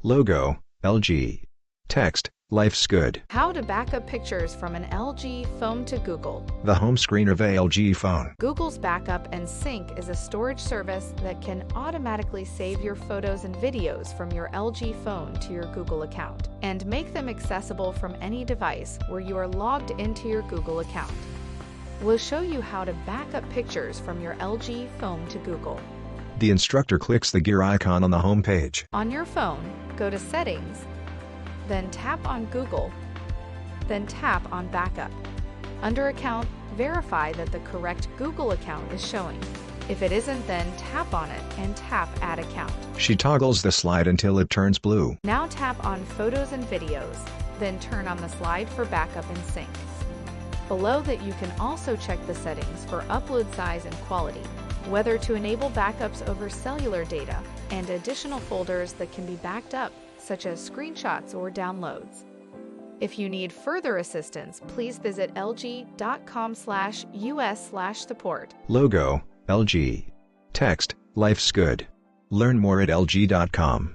Logo, LG. Text, life's good. How to backup pictures from an LG phone to Google. The home screen of a LG phone. Google's Backup and Sync is a storage service that can automatically save your photos and videos from your LG phone to your Google account and make them accessible from any device where you are logged into your Google account. We'll show you how to backup pictures from your LG phone to Google. The instructor clicks the gear icon on the home page. On your phone, go to Settings, then tap on Google, then tap on Backup. Under Account, verify that the correct Google account is showing. If it isn't, then tap on it and tap Add Account. She toggles the slide until it turns blue. Now tap on Photos and Videos, then turn on the slide for Backup and Sync. Below that, you can also check the settings for upload size and quality, whether to enable backups over cellular data, and additional folders that can be backed up, such as screenshots or downloads. If you need further assistance, please visit lg.com/us/support. Logo, LG. Text, life's good. Learn more at lg.com.